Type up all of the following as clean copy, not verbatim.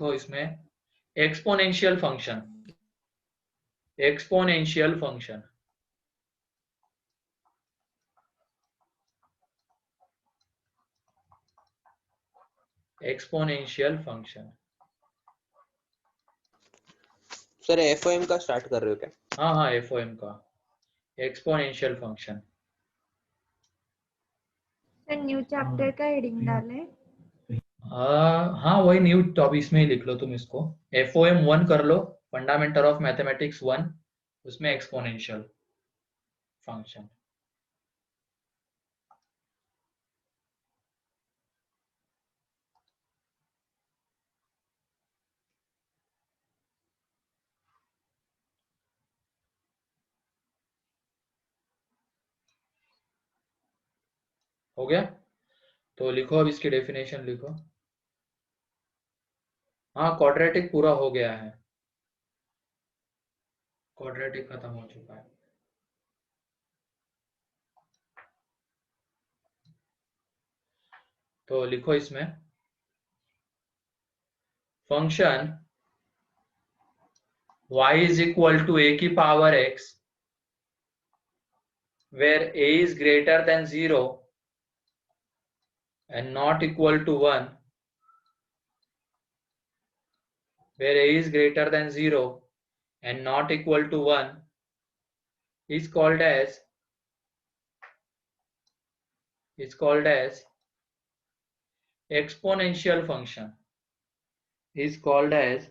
लिखो इसमें exponential function, exponential function. Exponential function. Sir FOM का स्टार्ट कर रहे हो क्या? हाँ हाँ, एफओएम का exponential function. Sir new chapter का हेडिंग डाले। हाँ वही न्यू, तो अब इसमें ही लिख लो तुम इसको, एफओएम 1 कर लो, फंडामेंटल ऑफ मैथमेटिक्स 1, उसमें एक्सपोनेंशियल फंक्शन। हो गया? तो लिखो अब इसकी डेफिनेशन लिखो। हाँ क्वाड्रेटिक पूरा हो गया है, क्वाड्रेटिक खत्म हो चुका है। तो लिखो इसमें function y is equal to a की power x where a is greater than 0 and not equal to 1, where a is greater than 0 and not equal to 1 is called as exponential function, is called as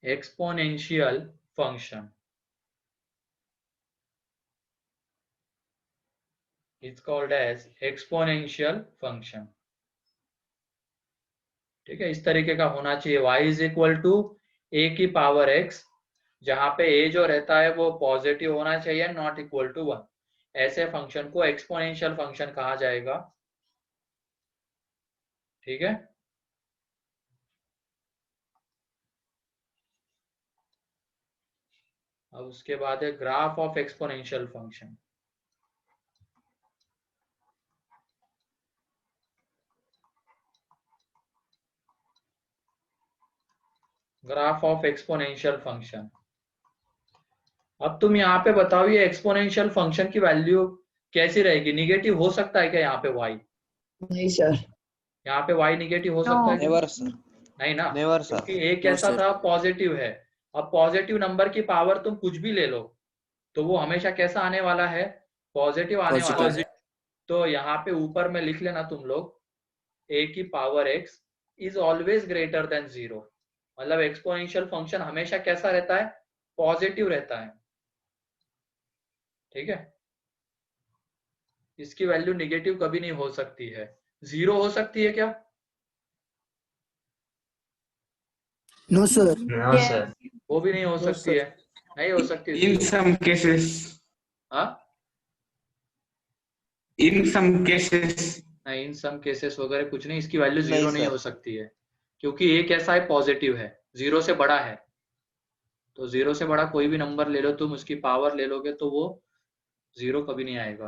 exponential function, is called as exponential function। ठीक है, इस तरीके का होना चाहिए। y is equal to a की power x, जहां पे a जो रहता है वो पॉजिटिव होना चाहिए, नॉट इक्वल टू 1। ऐसे फंक्शन को एक्सपोनेंशियल फंक्शन कहा जाएगा। ठीक है, अब उसके बाद है graph of exponential function. Graph of exponential function. अब तुम यहाँ पे बताओ ये एक्सपोनेंशियल फंक्शन की वैल्यू कैसी रहेगी? निगेटिव हो सकता है क्या यहाँ पे y? नहीं सर। यहाँ पे y निगेटिव हो सकता है? नेवर सर, नहीं ना, नेवर सर। क्योंकि a कैसा था? पॉजिटिव है। अब पॉजिटिव नंबर की पावर तुम कुछ भी ले लो तो वो हमेशा कैसा आने वाला है? पॉजिटिव आने वाला है। तो यहाँ पे ऊपर में लिख लेना तुम लोग, a की power x is always greater than 0। मतलब एक्सपोनेंशियल फंक्शन हमेशा कैसा रहता है? पॉजिटिव रहता है। ठीक है, इसकी वैल्यू निगेटिव कभी नहीं हो सकती है। 0 हो सकती है क्या? No sir. नो सर, वो भी नहीं हो सकती है, नहीं हो सकती। in some cases, हाँ, in some cases, नहीं, इन सम केसेस वगैरह कुछ नहीं, इसकी वैल्यू नहीं 0 नहीं सर। हो सकती है, क्योंकि ये कैसा है? पॉजिटिव है, 0 से बड़ा है। तो 0 से बड़ा कोई भी नंबर ले लो तुम, उसकी पावर ले लोगे तो वो 0 कभी नहीं आएगा।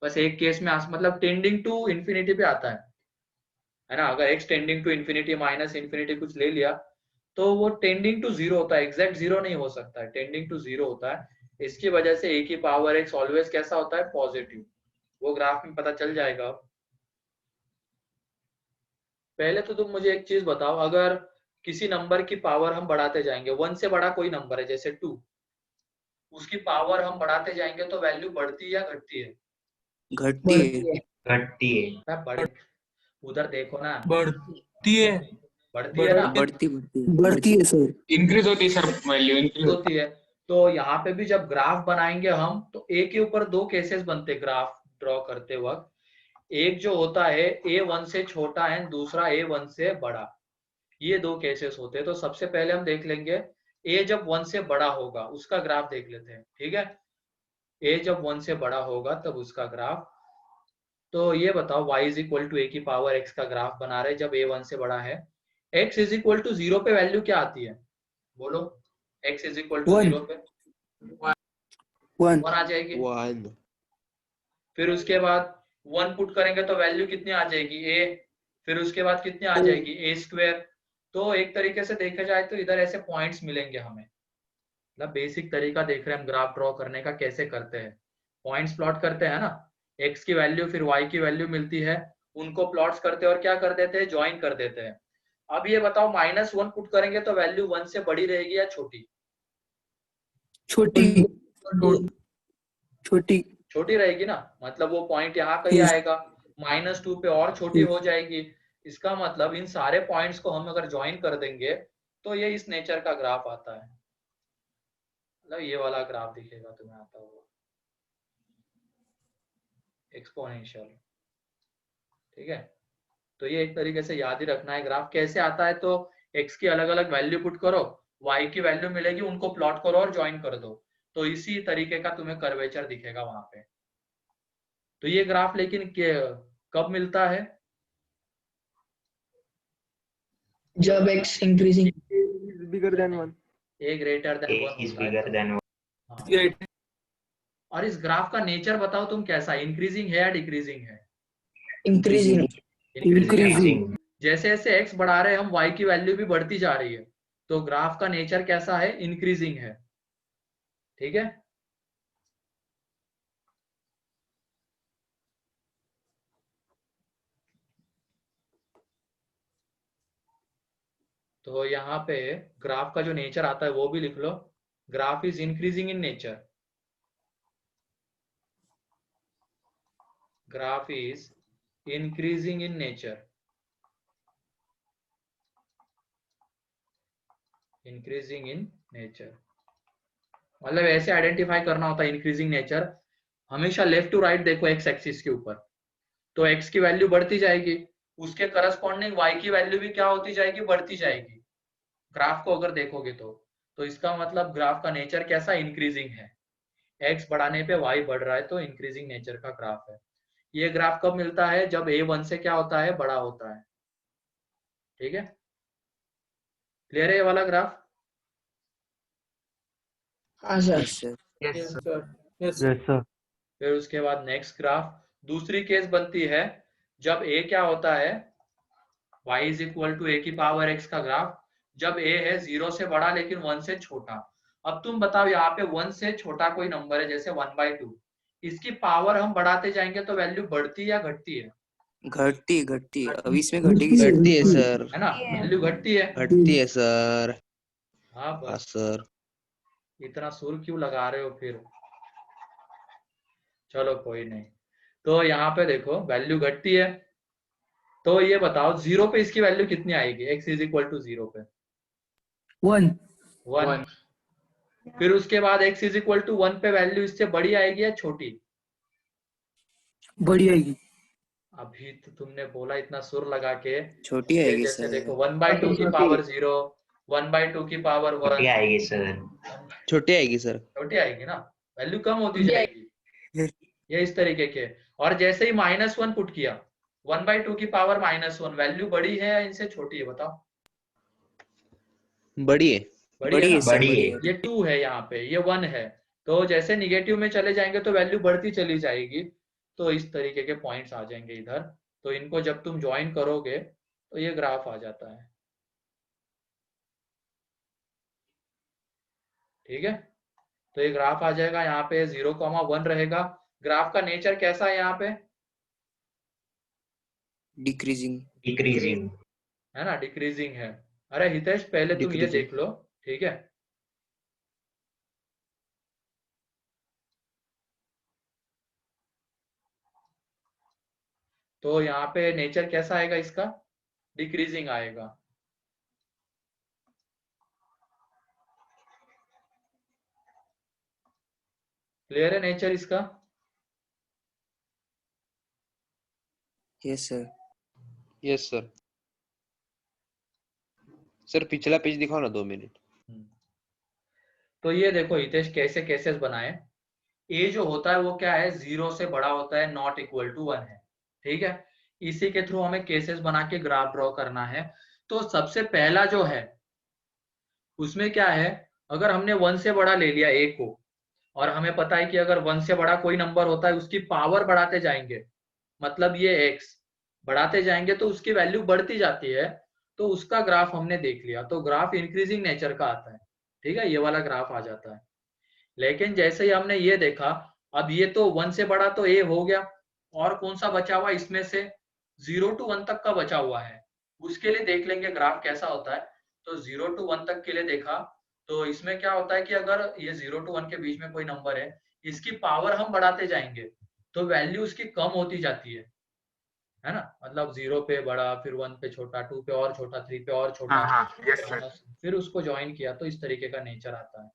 बस एक केस में मतलब टेंडिंग टू इन्फिनिटी पे आता है ना। अगर x tending to infinity, minus infinity कुछ ले लिया तो वो टेंडिंग टू 0 होता है, एग्जैक्ट 0 नहीं हो सकता है, टेंडिंग टू 0 होता है। इसकी वजह से a की पावर x ऑलवेज कैसा होता है? पॉजिटिव। वो ग्राफ में पता चल जाएगा। पहले तो तुम मुझे एक चीज बताओ, अगर किसी नंबर की पावर हम बढ़ाते जाएंगे, 1 से बड़ा कोई नंबर है जैसे 2, उसकी पावर हम बढ़ाते जाएंगे तो वैल्यू बढ़ती या घटती है? घटती है। घटती है। उधर देखो ना, बढ़ती है। बढ़ती है ना? बढ़ती है सर। इंक्रीज होती है सर, वैल्यू इंक्रीज होती है। तो यहाँ पे भी जब ग्राफ बनाएंगे हम, तो ए के ऊपर दो केसेस बनते ग्राफ ड्रॉ करते वक्त। एक जो होता है a1 से छोटा है, दूसरा a1 से बड़ा, ये दो केसेस होते हैं। तो सबसे पहले हम देख लेंगे a जब 1 से बड़ा होगा उसका ग्राफ देख लेते हैं। ठीक है, a जब 1 से बड़ा होगा तब उसका ग्राफ। तो ये बताओ y is equal to a की पावर x का ग्राफ बना रहे जब a 1 से बड़ा है। x इज इक्वल टू 0 पे वैल्यू क्या आती है? बोलो, x इज इक्वल टू 0 पे 1 आ जाएगी। 1। फिर उसके बाद 1 पुट करेंगे तो वैल्यू कितनी आ जाएगी? a। फिर उसके बाद कितनी आ जाएगी? a square. तो एक तरीके से देखा जाए तो इधर ऐसे पॉइंट्स मिलेंगे हमें, मतलब बेसिक तरीका देख रहे हैं हम ग्राफ ड्रॉ करने का कैसे करते हैं। पॉइंट्स प्लॉट करते हैं ना, एक्स की वैल्यू फिर वाई की वैल्यू मिलती है, उनको प्लॉट्स करते हैं और क्या कर देते हैं, ज्वाइन कर देते हैं। अब ये बताओ -1 पुट करेंगे तो वैल्यू 1 से बड़ी रहेगी या छोटी? छोटी छोटी छोटी रहेगी ना, मतलब वो पॉइंट यहाँ कहीं आएगा, -2 पे और छोटी हो जाएगी। इसका मतलब इन सारे पॉइंट्स को हम अगर ज्वाइन कर देंगे तो ये इस नेचर का ग्राफ आता है, मतलब ये वाला ग्राफ दिखेगा तुम्हें आता हुआ, एक्सपोनेंशियल। ठीक है, तो ये एक तरीके से याद ही रखना है। ग्राफ कैसे आता है, तो x की अलग अलग वैल्यू पुट करो, y की वैल्यू मिलेगी, उनको प्लॉट करो और ज्वाइन कर दो, तो इसी तरीके का तुम्हें कर्वेचर दिखेगा वहां पे। तो ये ग्राफ लेकिन कब मिलता है? जब x increasing bigger than 1 a greater then A 1 is होता है bigger तो। than 1. हाँ। और इस ग्राफ का नेचर बताओ तुम, कैसा इंक्रीजिंग है या डिक्रीजिंग है? Increasing Increasing. जैसे जैसे x बढ़ा रहे हैं हम, y की वैल्यू भी बढ़ती जा रही है, तो ग्राफ का नेचर कैसा है, इंक्रीजिंग है। ठीक है, तो यहाँ पे ग्राफ का जो नेचर आता है वो भी लिख लो, graph is increasing in nature, graph is increasing in nature, increasing in nature, मतलब ऐसे आइडेंटिफाई करना होता है इंक्रीजिंग नेचर। हमेशा लेफ्ट टू राइट देखो एक्स एक्सिस के ऊपर, तो एक्स की वैल्यू बढ़ती जाएगी, उसके करस्पॉन्डिंग वाई की वैल्यू भी क्या होती जाएगी, बढ़ती जाएगी, ग्राफ को अगर देखोगे तो इसका मतलब ग्राफ का नेचर कैसा, इंक्रीजिंग है। एक्स बढ़ाने पे वाई बढ़ रहा है, तो इंक्रीजिंग नेचर का ग्राफ है। ये ग्राफ कब मिलता है, जब a 1 से क्या होता है, बड़ा होता है। ठीक है, क्लियर है ये वाला ग्राफ? हाँ sir. Yes, sir. Yes sir फिर उसके बाद नेक्स्ट ग्राफ, दूसरी केस बनती है जब a क्या होता है, y is equal to a की पावर x का ग्राफ, जब a है 0 से बड़ा लेकिन 1 से छोटा। अब तुम बताओ यहाँ पे 1 से छोटा कोई नंबर है जैसे 1/2, इसकी पावर हम बढ़ाते जाएंगे तो वैल्यू बढ़ती या घटती है? घटती अब इसमें घटेगी सर। घटती है सर, है ना, वैल्यू घटती है। घटती है सर। हाँ हाँ बस, सर। इतना सुर क्यों लगा रहे हो फिर? चलो कोई नहीं, तो यहाँ पे देखो वैल्यू घटती है, तो ये बताओ 0 पे इसकी वैल्यू कितनी आएगी, x इज इक्वल टू 0 पे 1। फिर उसके बाद x इज इक्वल टू 1 पे वैल्यू इससे बड़ी आएगी या छोटी? बड़ी आएगी, अभी तो तुमने बोला इतना सुर लगा के, छोटी आएगी जैसे सर। देखो 1/2 की पावर 0, 1/2 की पावर 1, छोटी आएगी सर. छोटी आएगी सर। छोटी आएगी ना, वैल्यू कम होती जाएगी, ये इस तरीके के। और जैसे ही -1 पुट किया, 1/2 की पावर -1, वैल्यू बड़ी है या इनसे छोटी है बताओ? बड़ी है। बड़ी है ना? सर, बड़ी है. ये 2 है यहाँ पे, ये 1 है, तो जैसे निगेटिव में चले जाएंगे तो वैल्यू बढ़ती चली जाएगी, तो इस तरीके के पॉइंट्स आ जाएंगे इधर, तो इनको जब तुम ज्वाइन करोगे तो ये ग्राफ आ जाता है। ठीक है, तो ये ग्राफ आ जाएगा, यहाँ पे 0,1 रहेगा। ग्राफ का नेचर कैसा है यहाँ पे, डिक्रीजिंग Decreasing. है ना, डिक्रीजिंग है। अरे हितेश पहले तुम ये Decreasing. देख लो, ठीक है, तो यहाँ पे नेचर कैसा आएगा इसका, डिक्रीजिंग आएगा। क्लियर है नेचर इसका? Yes sir. Yes sir. Sir पिछला पेज दिखाओ ना 2 मिनट। तो ये देखो हितेश कैसे केसेस बनाए, ए जो होता है वो क्या है, 0 से बड़ा होता है, नॉट इक्वल टू 1 है। ठीक है, इसी के थ्रू हमें केसेस बना के ग्राफ ड्रॉ करना है। तो सबसे पहला जो है उसमें क्या है, अगर हमने 1 से बड़ा ले लिया ए को, और हमें पता है कि अगर 1 से बड़ा कोई नंबर होता है उसकी पावर बढ़ाते जाएंगे, मतलब ये x बढ़ाते जाएंगे तो उसकी वैल्यू बढ़ती जाती है, तो उसका ग्राफ हमने देख लिया, तो ग्राफ इंक्रीजिंग नेचर का आता है, ठीक है, ये वाला ग्राफ आ जाता है। लेकिन जैसे ही हमने ये देखा, अब ये तो 1 से बड़ा तो ए हो गया, और कौन सा बचा हुआ इसमें से 0 to 1 तक का बचा हुआ है, उसके लिए देख लेंगे ग्राफ कैसा होता है। तो 0 to 1 तक के लिए देखा, तो इसमें क्या होता है कि अगर ये 0 to 1 के बीच में कोई नंबर है, इसकी पावर हम बढ़ाते जाएंगे तो वैल्यू उसकी कम होती जाती है ना, मतलब 0 पे बड़ा, फिर 1 पे छोटा, 2 पे और छोटा, 3 पे और छोटा, हाँ यस सर। फिर उसको ज्वाइन किया तो इस तरीके का नेचर आता है,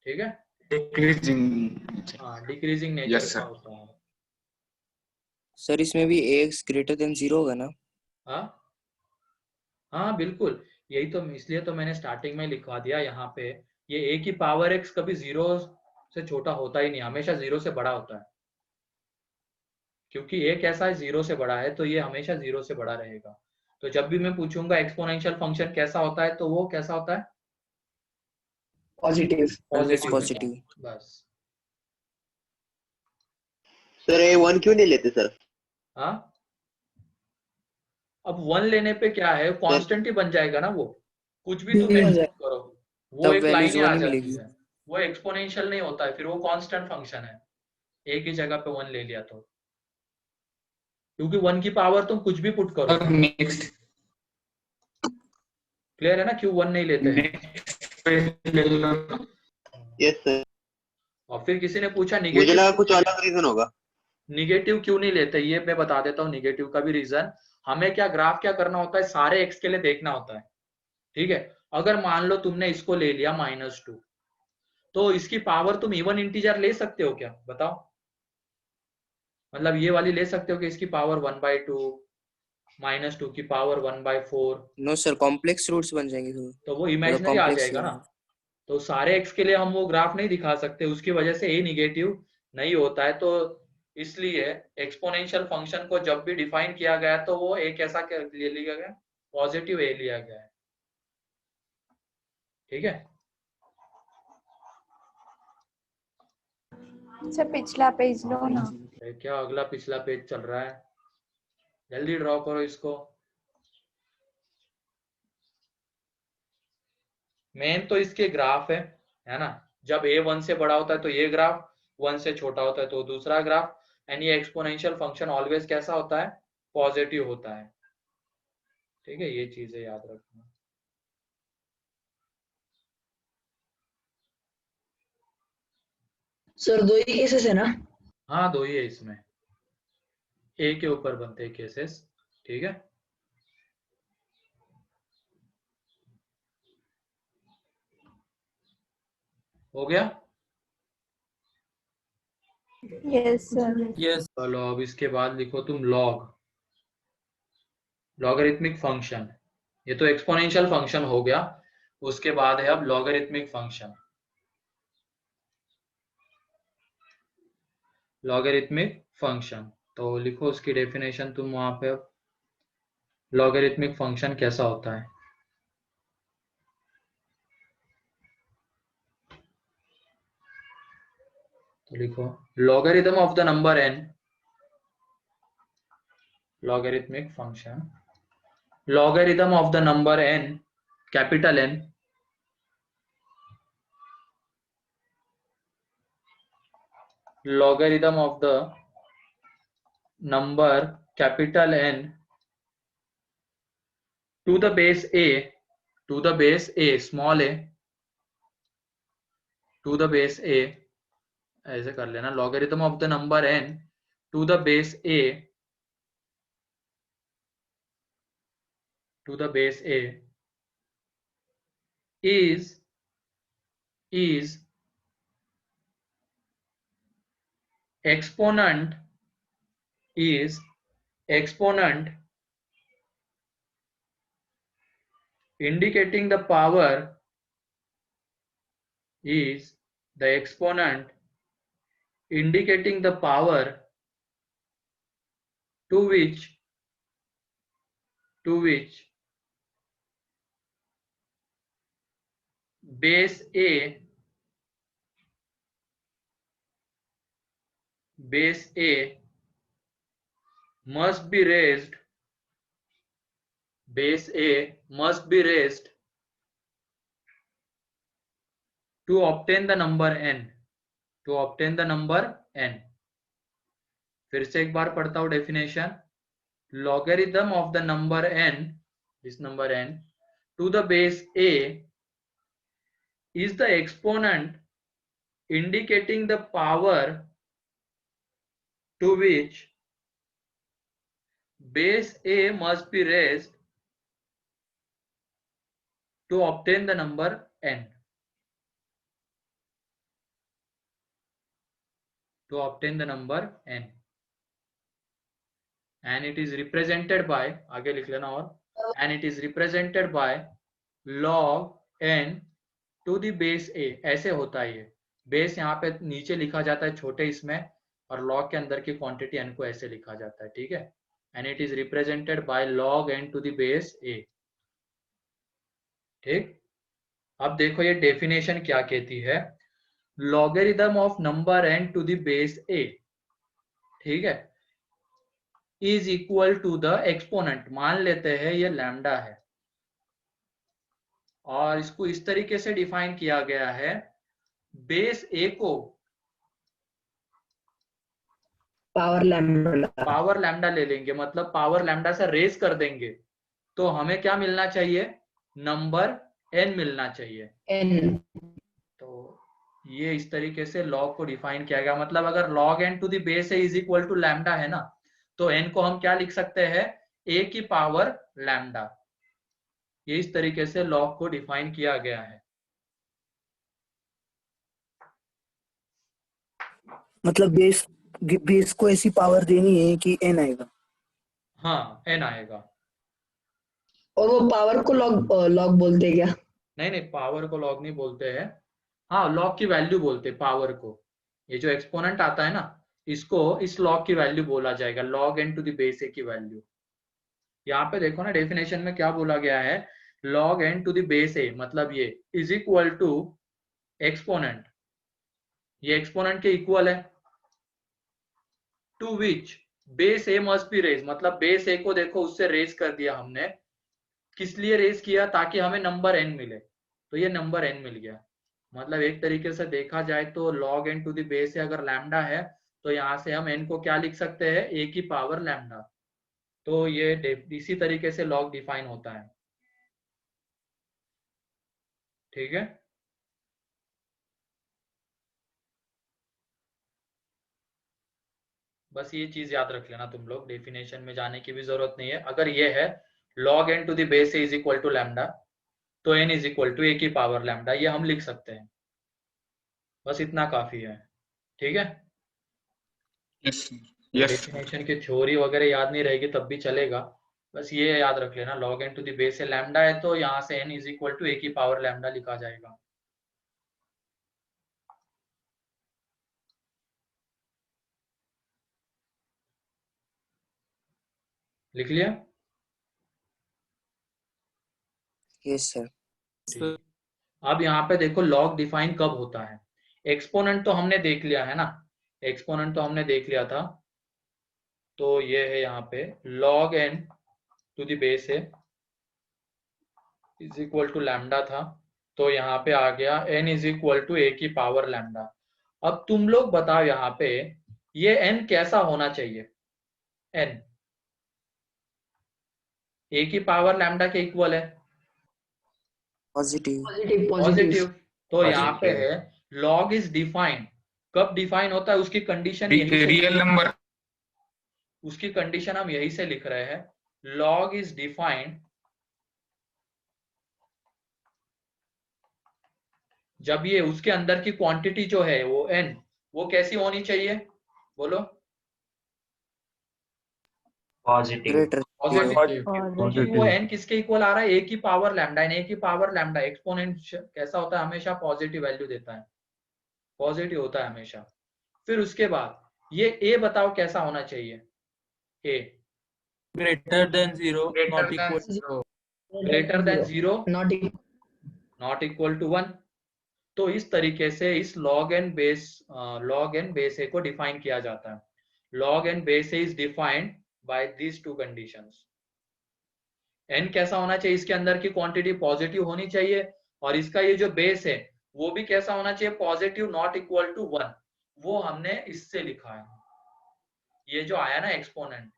ठीक है। डिक्रीजिंग। हाँ, डिक्रीजिंग नेचर Yes, का sir. होता है। सर इसमें भी x ग्रेटर देन 0 होगा ना? हाँ हाँ बिल्कुल, यही तो, इसलिए तो मैंने स्टार्टिंग में लिखवा दिया यहाँ पे, ये a की पावर x कभी 0 से छोटा होता ही नहीं, हमेशा 0 से बड़ा होता है, क्योंकि a कैसा है, 0 से बड़ा है, तो ये हमेशा 0 से बड़ा रहेगा। तो जब भी मैं पूछूंगा एक्सपोनेंशियल फंक्शन कैसा होता है, तो वो कैसा होता है, पॉजिटिव। Positive positive. बस। सर ये 1 क्यों नहीं लेते सर? हाँ, अब 1 लेने पे क्या है, कांस्टेंट ही बन जाएगा ना वो, कुछ भी तुम एक्सपेक्ट करो, वो तब एक वैल्यू लाइन ही 0 आ नहीं जाती मिलेगी। है, वो एक्सपोनेंशियल नहीं होता है, फिर वो कांस्टेंट फंक्शन है, एक ही जगह पे 1 ले लिया तो, क्योंकि 1 की पावर तुम कुछ भी पुट करो। नेक्स्ट क्लियर है ना, क्यों 1 नहीं लेते हैं। Yes sir. और फिर किसी ने पूछा मुझे निगेटिव, लगा कुछ अलग रीजन होगा। निगेटिव क्यों नहीं लेते, ये मैं बता देता हूँ निगेटिव का भी रीजन। हमें क्या, ग्राफ क्या करना होता है, सारे एक्स के लिए देखना होता है, ठीक है। अगर मान लो तुमने इसको ले लिया -2, तो इसकी पावर तुम इवन इंटीजर ले सकते हो क्या, बताओ, मतलब ये वाली ले सकते हो कि इसकी पावर 1/2, -2 की पावर 1/4, नो सर, कॉम्प्लेक्स रूट्स बन जाएंगे फिर। तो वो इमेजिनरी आ complex जाएगा ना। है। तो सारे एक्स के लिए हम वो ग्राफ नहीं दिखा सकते, उसकी वजह से ए निगेटिव नहीं होता है। तो इसलिए एक्सपोनेंशियल फंक्शन को जब भी डिफाइन किया गया तो वो ए कैसा ले लिया गया, पॉजिटिव ए लिया गया है, ठीक है। सर पिछला पेज लो ना। क्या अगला पिछला पेज चल रहा है, जल्दी ड्रॉ करो इसको। मेन तो इसके ग्राफ है ना, जब ए 1 से बड़ा होता है तो ये ग्राफ, 1 से छोटा होता है तो दूसरा ग्राफ, एंड ये एक्सपोनेंशियल फंक्शन ऑलवेज कैसा होता है, पॉजिटिव होता है, ठीक है, ये चीजें याद रखना। सर दो ही केसेस है ना? हाँ, दो ही है इसमें, ए के ऊपर बनते हैं केसेस, ठीक है। हो गया। Yes sir. चलो अब इसके बाद लिखो तुम लॉगरिथमिक फंक्शन, ये तो एक्सपोनेंशियल फंक्शन हो गया, उसके बाद है अब लॉगरिथमिक फंक्शन। लॉगरिथमिक फंक्शन, तो लिखो उसकी डेफिनेशन तुम वहां पे, अब लॉगरिथमिक फंक्शन कैसा होता है। तो लिखो logarithm of the number n, logarithmic function, logarithm of the number n, capital N, logarithm of the number capital N to the base a small a to the base a, ऐसे कर लेना, logarithm of the number n to the base a is exponent indicating the power, is the exponent indicating the power to which base a must be raised, base a must be raised to obtain the number n. To obtain the number n. फिर से एक बार पढ़ता हूं definition. Logarithm of the number n, this number n, to the base a is the exponent indicating the power to which base a must be raised to obtain the number n. To obtain the number n. And it is represented by, आगे लिख लेना और, and it is represented by log n to the base a. ऐसे होता है ये. Base यहाँ पे नीचे लिखा जाता है छोटे इसमें, और log के अंदर की क्वांटिटी n को ऐसे लिखा जाता है. ठीक है. And it is represented by log n to the base a. ठीक. अब देखो ये डेफिनेशन क्या कहती है. Logarithm of number n to the base a, ठीक है, is equal to the exponent. मान लेते हैं ये लैम्डा है, और इसको इस तरीके से डिफाइन किया गया है. बेस a को पावर लैम्डा ले लेंगे, मतलब पावर लैम्डा से रेज कर देंगे, तो हमें क्या मिलना चाहिए? नंबर n मिलना चाहिए. n. तो ये इस तरीके से लॉग को डिफाइन किया गया. मतलब अगर log n to the base a is equal to lambda है ना, तो n को हम क्या लिख सकते हैं? a की पावर लैम्डा. ये इस तरीके से लॉग को डिफाइन किया गया है. मतलब बेस को ऐसी पावर देनी है कि n आएगा. हाँ, n आएगा. और वो पावर को लॉग बोलते हैं क्या? नहीं, पावर को लॉग नहीं बोलते हैं. हाँ, लॉग की वैल्यू बोलते हैं पावर को. ये जो एक्सपोनेंट आता है ना, इसको इस लॉग की वैल्यू बोला जाएगा, log n to the base a की वैल्यू. यहाँ पे देखो ना डेफिनेशन में क्या बोला गया है. log n to the base a, मतलब ये इज इक्वल टू एक्सपोनेंट. ये एक्सपोनेंट के इक्वल है. To which base a must be raised, मतलब बेस a को देखो उससे रेज कर दिया हमने. किस लिए रेज किया? ताकि हमें नंबर n मिले. तो ये नंबर n मिल गया. मतलब एक तरीके से देखा जाए तो log n to the base a अगर लैम्डा है, तो यहाँ से हम n को क्या लिख सकते हैं? a की पावर लैम्डा. तो ये इसी तरीके से log डिफाइन होता है. ठीक है. बस ये चीज याद रख लेना तुम लोग. डेफिनेशन में जाने की भी जरूरत नहीं है. अगर ये है log n to the base a is equal to lambda, तो n is equal to a की पावर लैम्डा, ये हम लिख सकते हैं. बस इतना काफी है. ठीक है. Yes. डेफिनेशन की थ्योरी वगैरह याद नहीं रहेगी तब भी चलेगा. बस ये याद रख लेना, log n to the base a lambda है, तो यहाँ से n is equal to a की पावर लैम्डा लिखा जाएगा. लिख लिया? Yes sir. अब यहाँ पे देखो log डिफाइन कब होता है. एक्सपोनेंट तो हमने देख लिया है ना, एक्सपोनेंट तो हमने देख लिया था. तो ये है यहाँ पे log n to the base a is equal to lambda था. तो यहाँ पे आ गया n is equal to a की पावर लैम्डा. अब तुम लोग बताओ यहाँ पे ये n कैसा होना चाहिए? n a की पावर लैम्डा के इक्वल है. पॉजिटिव. तो यहाँ पे है log इज डिफाइंड. कब डिफाइन होता है? उसकी कंडीशन रियल नंबर. उसकी कंडीशन हम यही से लिख रहे हैं. log इज डिफाइंड जब ये उसके अंदर की क्वांटिटी जो है वो n, वो कैसी होनी चाहिए? बोलो. ग्रेटर. क्योंकि वो n किसके इक्वल आ रहा है? a की पावर लैम्डा. a की पावर लैम्डा एक्सपोनेंट कैसा होता है? हमेशा पॉजिटिव वैल्यू देता है, पॉजिटिव होता है हमेशा. फिर उसके बाद ये a बताओ कैसा होना चाहिए? a greater than 0, not equal to greater than 0, not equal to 1. तो इस तरीके से इस log n base a को डिफाइन किया जाता है. log n base a is defined by these two conditions. n कैसा होना चाहिए, इसके अंदर की क्वांटिटी पॉजिटिव होनी चाहिए, और इसका ये जो बेस है वो भी कैसा होना चाहिए, पॉजिटिव नॉट इक्वल टू 1। वो हमने इससे लिखा है, ये जो आया ना exponent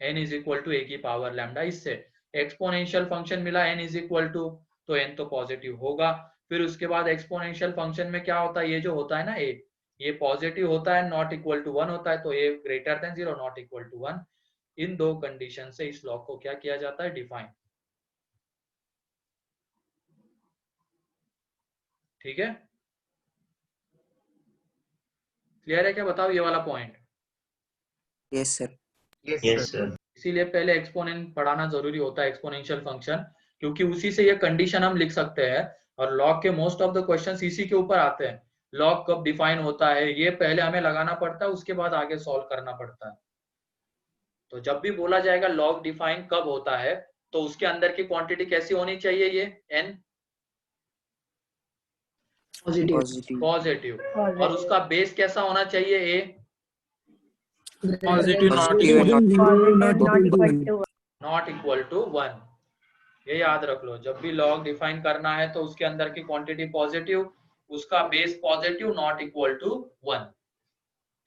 n is equal to a की पावर लैम्डा, इससे एक्सपोनेंशियल फंक्शन मिला n इज इक्वल टू, तो n तो पॉजिटिव होगा। फिर उसके बाद एक्सपोनेंशियल फंक्शन में क्या होता है, ये जो होता है ना a, ये पॉजिटिव होता है, नॉट इक्वल टू 1 होता है, तो a greater than 0 not equal to 1। इन दो कंडीशन से इस लॉ को क्या किया जाता है, डिफाइन। ठीक है, क्लियर है क्या, बताओ ये वाला point. Yes sir. Yes sir. इसीलिए पहले एक्सपोनेंट पढ़ाना जरूरी होता है, एक्सपोनेंशियल फंक्शन, क्योंकि उसी से ये कंडीशन हम लिख सकते हैं। और लॉग के मोस्ट ऑफ द क्वेश्चंस इसी के ऊपर आते हैं, लॉग कब डिफाइन होता है ये पहले हमें लगाना पड़ता है, उसके बाद आगे सॉल्व करना पड़ता है। तो जब भी बोला जाएगा लॉग डिफाइन कब होता है, तो उसके अंदर की क्वांटिटी कैसी होनी चाहिए, ये n पॉजिटिव पॉजिटिव, और उसका बेस कैसा होना चाहिए, a Positive not Positive equal. and Not equal to not equal to 1। ये याद रख लो, जब भी लॉग डिफाइन करना है तो उसके अंदर की क्वांटिटी पॉजिटिव, उसका base positive, not equal to 1।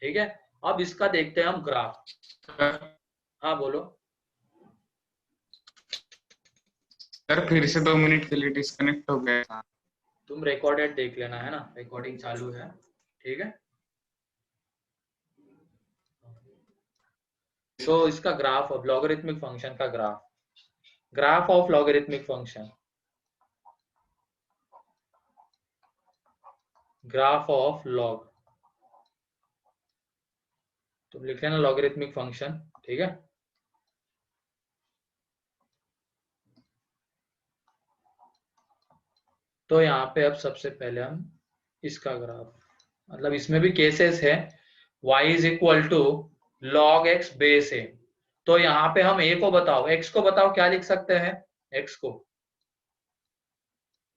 ठीक है, अब इसका देखते हैं हम ग्राफ। हाँ बोलो सर, फिर से 2 मिनट के लिए डिस्कनेक्ट हो गया था। तुम रिकॉर्डेड देख लेना, है ना, रिकॉर्डिंग चालू है। ठीक है, तो इसका ग्राफ ऑफ लॉगरिथमिक फंक्शन का graph of logarithmic function, graph of log, तुम लिख लेना लॉगरिथमिक फंक्शन। ठीक है, तो यहाँ पे अब सबसे पहले हम इसका ग्राफ, मतलब इसमें भी केसेस है, y is equal to log x base a। तो यहाँ पे हम a को बताओ, x को बताओ क्या लिख सकते हैं, x को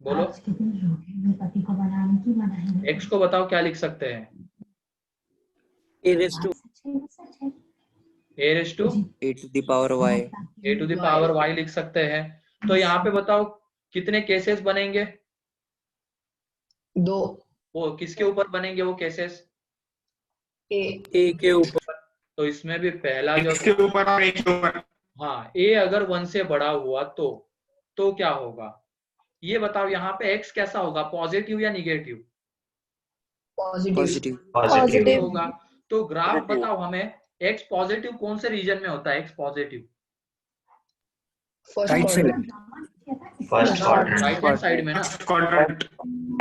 बोलो, x को बताओ क्या लिख सकते हैं, A raised to a raised to a to the power y. a to the power y लिख सकते हैं। तो यहाँ पे बताओ कितने केसेस बनेंगे, 2 वो किसके ऊपर बनेंगे वो केसेस, A A के ऊपर तो इसमें भी पहला जो, इसके ऊपर और एक के ऊपर। हाँ a अगर 1 से बड़ा हुआ तो क्या होगा, ये बताओ। यहाँ पे x कैसा होगा, पॉजिटिव या निगेटिव, पॉजिटिव Positive. होगा। तो ग्राफ बताओ हमें, x पॉजिटिव कौन से रीजन में होता है, x positive first right side first right hand side में ना, क्वाड्रेंट।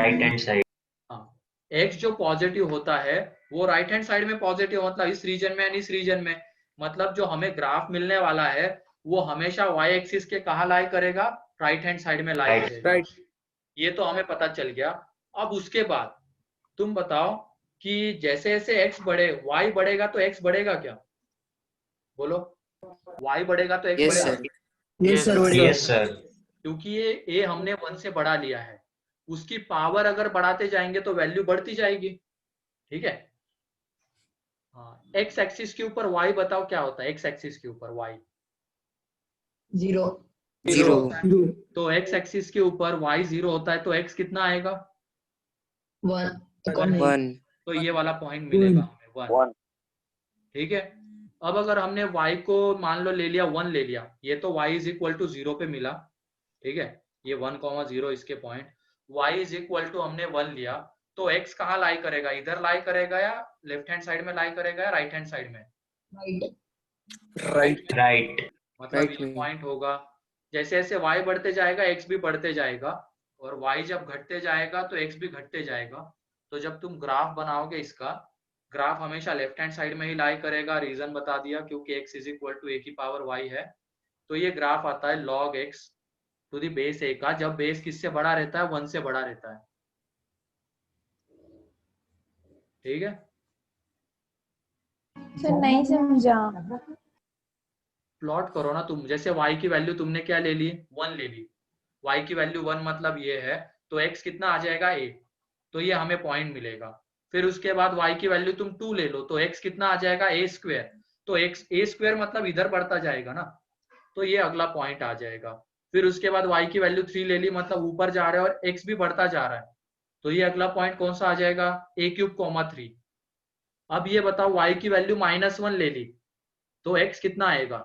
Right hand side. हाँ, x जो पॉजिटिव होता है वो राइट हैंड साइड में पॉजिटिव, मतलब इस रीजन में यानी इस रीजन में, मतलब जो हमें ग्राफ मिलने वाला है वो हमेशा y एक्सिस के कहाँ लाई करेगा, राइट हैंड साइड में लाई करेगा। right. ये तो हमें पता चल गया। अब उसके बाद तुम बताओ कि जैसे जैसे x बढ़े y बढ़ेगा, तो x बढ़ेगा क्या, बोलो, y बढ़ेगा तो x Yes बढ़ेगा, sir. Yes sir yes sir. क्योंकि ये a हमने 1 से बढ़ा लिया है, उसकी पावर अगर बढ़ाते जाएंगे तो वैल्यू बढ़ती जाएगी। ठीक है, हाँ, x एक्सिस के ऊपर y बताओ क्या होता है, x एक्सिस के ऊपर y 0 0 होता है। तो x एक्सिस के ऊपर y 0 होता है, तो x कितना आएगा, 1 1. तो ये वाला पॉइंट मिलेगा हमें 1। ठीक है, अब अगर हमने y को मान लो ले लिया 1 ले लिया, ये तो y इज इक्वल टू 0 पे मिला। ठीक है, ये 1,0 इसके point, y is equal to हमने 1 लिया, तो x कहाँ लाई करेगा, इधर लाई करेगा या लेफ्ट हैंड साइड में लाई करेगा या राइट हैंड साइड में, राइट राइट। मतलब Right ये में। पॉइंट होगा। जैसे जैसे y बढ़ते जाएगा x भी बढ़ते जाएगा, और y जब घटते जाएगा तो x भी घटते जाएगा। तो जब तुम ग्राफ बनाओगे इसका, ग्राफ हमेशा लेफ्ट हैंड साइड में ही लाई करेगा, रीजन बता दिया, क्योंकि x is equal to a की पावर y है। तो ये ग्राफ आता है log x to the base a का, जब बेस किससे बड़ा रहता है, 1 से बड़ा रहता है। ठीक है, सर नहीं समझा। प्लॉट करो ना तुम, जैसे y की वैल्यू तुमने क्या ले ली, 1 ले ली, y की वैल्यू 1 मतलब ये है, तो x कितना आ जाएगा a, तो ये हमें पॉइंट मिलेगा। फिर उसके बाद y की वैल्यू तुम 2 ले लो, तो x कितना आ जाएगा a स्क्वायर, तो x a स्क्वायर मतलब इधर बढ़ता जाएगा ना, तो ये अगला पॉइंट आ जाएगा। फिर उसके बाद y की वैल्यू 3 ले ली, मतलब ऊपर जा रहा है और x भी बढ़ता जा रहा है, तो ये अगला पॉइंट कौन सा आ जाएगा, a³ 3। अब ये बताओ y की वैल्यू -1 ले ली तो x कितना आएगा,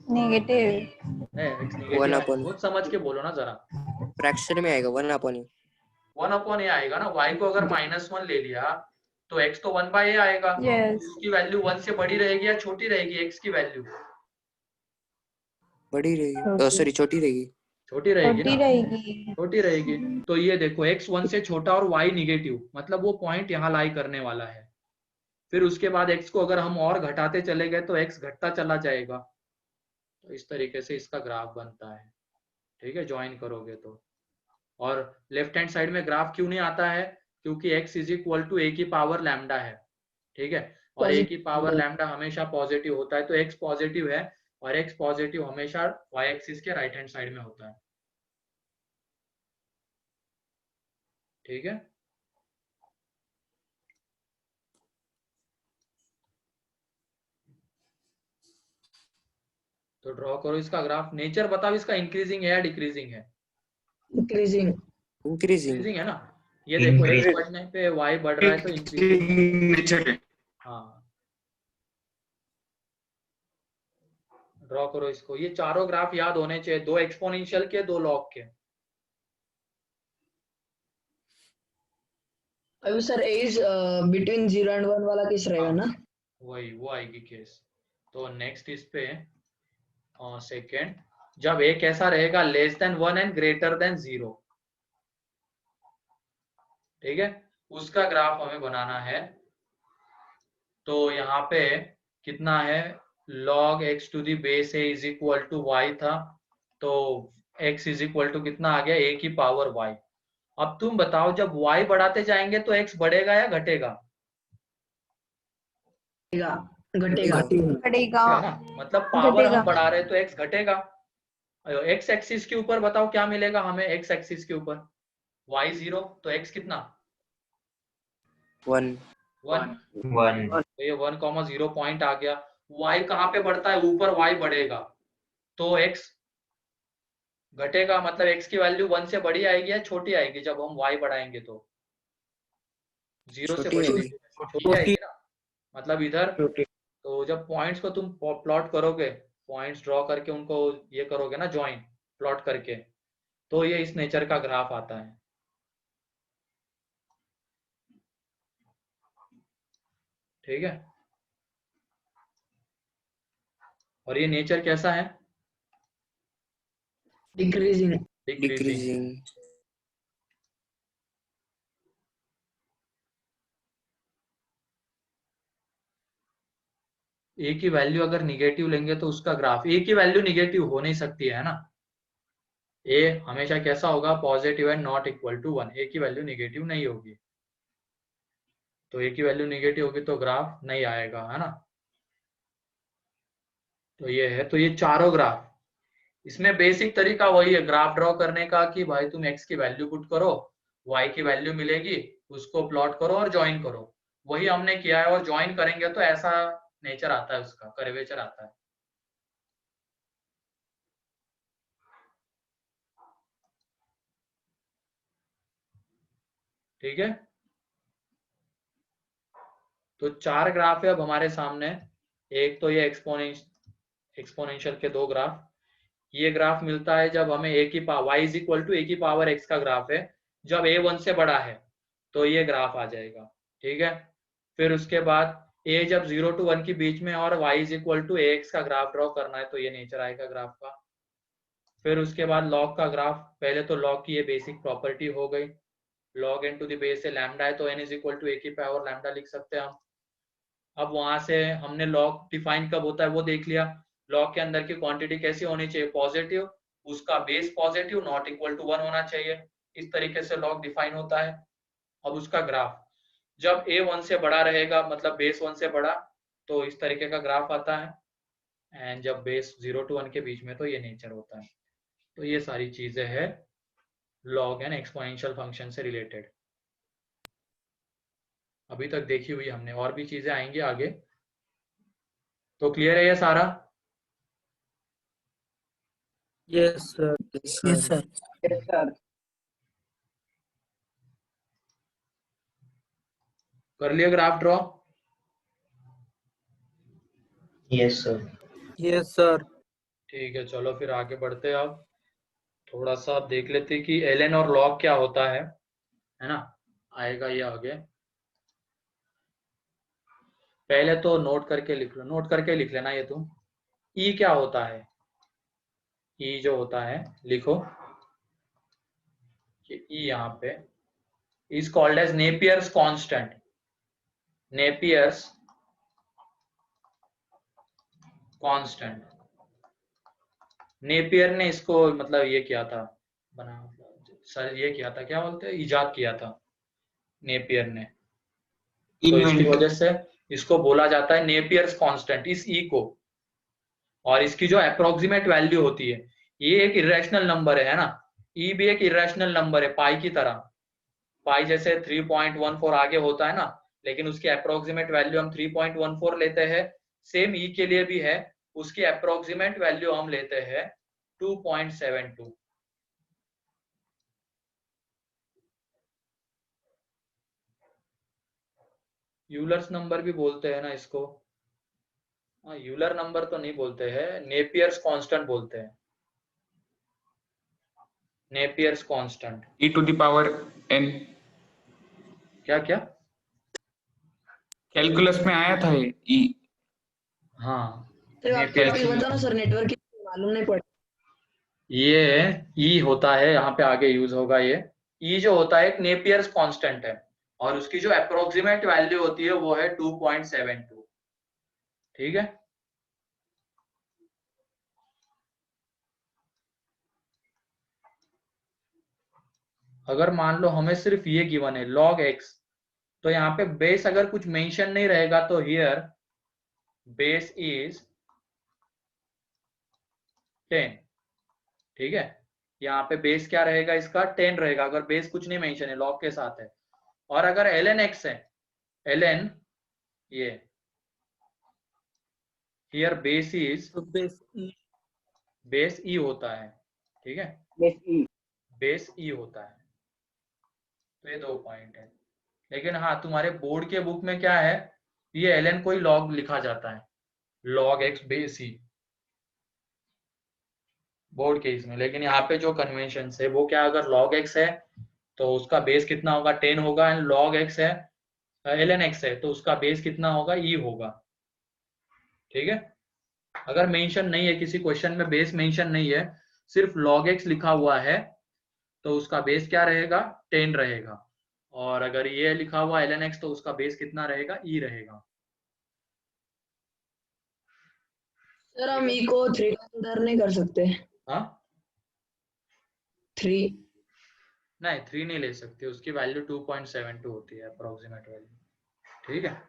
नेगेटिव। x नेगेटिव 1 आएगा। upon बहुत समझ के बोलो ना जरा, फ्रैक्शन में आएगा 1 upon a। 1/a आएगा ना, y को अगर -1 ले लिया तो x तो 1/a आएगा। यस, उसकी वैल्यू 1 से बड़ी रहेगी या छोटी रहेगी, x की वैल्यू बड़ी रहेगी, छोटी। सॉरी छोटी रहेगी। छोटी रहेगी छोटी ना, रहेगी। छोटी रहेगी। तो ये देखो x 1 से छोटा और y निगेटिव, मतलब वो पॉइंट यहाँ लाई करने वाला है। फिर उसके बाद x को अगर हम और घटाते चले गए तो x घटता चला जाएगा। तो इस तरीके से इसका ग्राफ बनता है, ठीक है, ज्वाइन करोगे तो। और लेफ्ट हैंड साइड में ग्राफ क्यों नहीं आता है, क्योंकि x = a की पावर लैम्डा है, ठीक है, और a की पावर लैम्डा हमेशा पॉजिटिव होता है, तो x पॉजिटिव है और x पॉजिटिव हमेशा y एक्सिस के राइट हैंड साइड में होता है, ठीक है। तो ड्रॉ करो इसका ग्राफ। नेचर बताओ इसका इंक्रीजिंग है या डिक्रीजिंग है, इंक्रीजिंग। इंक्रीजिंग। इंक्रीजिंग है ना। ये देखो x Increase. बढ़ने पे y बढ़ रहा है तो इंक्रीजिंग। नेचर है। हाँ, ड्रॉ करो इसको। ये चारों ग्राफ याद होने चाहिए, 2 एक्सपोनेंशियल के 2 लॉग के। अभी sir a is between 0 and 1 वाला केस रहेगा ना। वही वो आएगी केस। तो नेक्स्ट इस पे सेकेंड, जब a कैसा रहेगा, <1 एंड <0, ठीक है, उसका ग्राफ हमें बनाना है। तो यहाँ पे कितना है, log x to the base a is equal to y था, तो x is equal to कितना आ गया, a की पावर y। अब तुम बताओ जब y बढ़ाते जाएंगे तो x बढ़ेगा या घटेगा, घटेगा। बढ़ेगा। है ना, मतलब पावर घटेगा। हम बढ़ा रहे हैं तो x घटेगा। x एक्सिस के ऊपर बताओ क्या मिलेगा हमें, x एक्सिस के ऊपर y 0, तो x कितना 1 1, 1. तो ये 1,0 पॉइंट आ गया। y कहाँ पे बढ़ता है, ऊपर y बढ़ेगा तो x घटेगा, मतलब x की वैल्यू 1 से बड़ी आएगी या छोटी आएगी, जब हम y बढ़ाएंगे तो 0 से छोटी बड़ी आएगी। छोटी आएगी ना, मतलब इधर। तो जब पॉइंट्स को तुम प्लॉट करोगे, पॉइंट्स ड्रॉ करके उनको ये करोगे ना ज्वाइन, प्लॉट करके, तो ये इस नेचर का ग्राफ आता है, ठीक है। और ये नेचर कैसा है, डिक्रीजिंग। डिक्रीजिंग। ए की वैल्यू अगर निगेटिव लेंगे तो उसका ग्राफ, ए की वैल्यू निगेटिव हो नहीं सकती है ना, ए हमेशा कैसा होगा, positive and not equal to 1, a की वैल्यू निगेटिव नहीं होगी। तो ए की वैल्यू निगेटिव होगी तो ग्राफ नहीं आएगा, है ना। तो ये है, तो ये चारों ग्राफ, इसमें बेसिक तरीका वही है ग्राफ ड्रॉ करने का, कि भाई तुम x की वैल्यू पुट करो, y की वैल्यू मिलेगी, उसको प्लॉट करो और ज्वाइन करो। वही हमने किया है, और ज्वाइन करेंगे तो ऐसा नेचर आता है, उसका कर्वेचर आता है, ठीक है। तो 4 ग्राफ है अब हमारे सामने। एक तो ये एक्सपोनेंशियल के 2 ग्राफ। ये ग्राफ मिलता है जब हमें a की पावर y = a की पावर x का ग्राफ है, जब a 1 से बड़ा है तो ये ग्राफ आ जाएगा, ठीक है। फिर उसके बाद a जब 0 to 1 के बीच में और y = ax का ग्राफ ड्रॉ करना है, तो ये नेचर आएगा ग्राफ का। फिर उसके बाद लॉग का ग्राफ, पहले तो लॉग की ये बेसिक प्रॉपर्टी हो गई, log n to the base से लैम्डा है तो n = a की पावर लैम्डा लिख सकते हैं हम। अब वहां से हमने लॉग डिफाइन कब होता है वो देख लिया, लॉग के अंदर की क्वांटिटी कैसी होनी चाहिए, पॉजिटिव, उसका base positive, not equal to 1 होना चाहिए, इस तरीके से लॉग डिफाइन होता है। अब उसका ग्राफ, जब a 1 से बड़ा रहेगा, मतलब बेस 1 से बड़ा, तो इस तरीके का ग्राफ आता है, एंड जब बेस 0 to 1 के बीच में तो ये नेचर होता है। तो ये सारी चीजें हैं लॉग एंड एक्सपोनेंशियल फंक्शन से रिलेटेड, अभी तक देखी हुई हमने, और भी चीजें आएंगी आगे। तो क्लियर है ये सारा? Yes, sir. Yes, sir. Yes, sir. कर लिया graph draw? Yes, sir. Yes, sir. ठीक है, चलो फिर आगे बढ़ते हैं। अब थोड़ा सा देख लेते हैं कि ln और log क्या होता है ना? आएगा ये आगे। पहले तो नोट करके लिख लो, नोट करके लिख लेना ये तुम। ई क्या होता है? ई जो होता है लिखो कि ई यहाँ पे is called as Napier's constant. Napier's constant. Napier ने इसको मतलब ये किया था, बना सर ये किया था, क्या बोलते हैं, इजाद किया था नेपियर ने। तो इसकी वजह से इसको बोला जाता है नेपियर्स कांस्टेंट, इस ई को। और इसकी जो अप्रोक्सीमेट वैल्यू होती है, ये एक इरेशनल नंबर है ना? ई भी एक इरेशनल नंबर है, पाई की तरह। पाई जैसे 3.14 आगे होता है ना, लेकिन उसकी अप्रोक्सीमेट वैल्यू हम 3.14 लेते हैं। सेम ई के लिए भी है, उसकी अप्रोक्सीमेट वैल्यू हम लेते हैं 2.72। यूलर्स नंबर भी बोलते हैं ना इसको। हाँ, यूलर नंबर तो नहीं बोलते हैं, नेपियर्स कांस्टेंट बोलते हैं। Napier's constant. e to the power n। क्या क्या? कैलकुलस में आया था ये e। हाँ, सर आप नेपियर्स बताना सर, नेटवर्क की मालूम नहीं पड़ा। ये ई होता है, यहाँ पे आगे यूज होगा ये। ई जो होता है एक नेपियर्स कांस्टेंट है, और उसकी जो अप्रोक्सीमेट वैल्यू होती है वो है 2.72। ठीक है? अगर मान लो हमें सिर्फ ये गिवन है log x, तो यहाँ पे बेस अगर कुछ मेंशन नहीं रहेगा तो हियर बेस इज 10। ठीक है? यहाँ पे बेस क्या रहेगा इसका? 10 रहेगा, अगर बेस कुछ नहीं मेंशन है, log के साथ है। और अगर ln x है, ln ये here base is, So base E. Base e होता है। ठीक है? Yes, E. बेस ई होता है। तो ये 2 पॉइंट है। लेकिन हाँ, तुम्हारे बोर्ड के बुक में क्या है, ये ln को ही log लिखा जाता है, log x बेस ई बोर्ड के इसमें। लेकिन यहाँ पे जो कन्वेंशन है वो क्या, अगर log x है तो उसका बेस कितना होगा? 10 होगा। एंड log x है, ln x है, तो उसका बेस कितना होगा? ई होगा। ठीक है? अगर मेंशन नहीं है किसी क्वेश्चन में, बेस मेंशन नहीं है, सिर्फ log x लिखा हुआ है, तो उसका बेस क्या रहेगा? 10 रहेगा। और अगर ये लिखा हुआ ln x, तो उसका बेस कितना रहेगा? ई रहेगा। सर हम ई को 3 का अंदर नहीं कर सकते? हाँ, 3। नहीं 3 नहीं ले सकते, उसकी वैल्यू 2.72 होती है अप्रोक्सीमेट वैल्यू। ठीक है?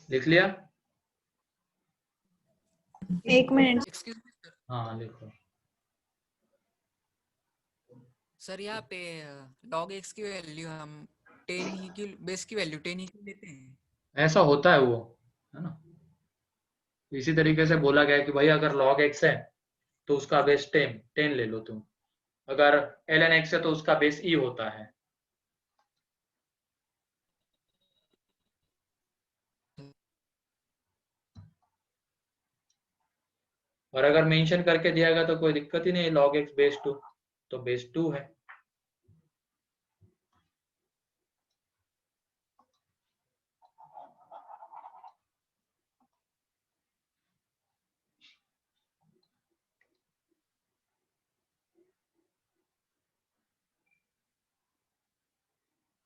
लिख लिया? एक मिनट। Excuse me sir. हाँ लिखो। सर यहाँ पे log x की वैल्यू हम 10 ही की बेस की वैल्यू 10 ही की लेते हैं। ऐसा होता है वो, है ना? इसी तरीके से बोला गया कि भाई अगर log x है तो उसका बेस 10 ले लो तुम। अगर ln x है तो उसका बेस ई होता है। और अगर मेंशन करके दिया गया तो कोई दिक्कत ही नहीं, log x बेस 2 तो बेस 2 है।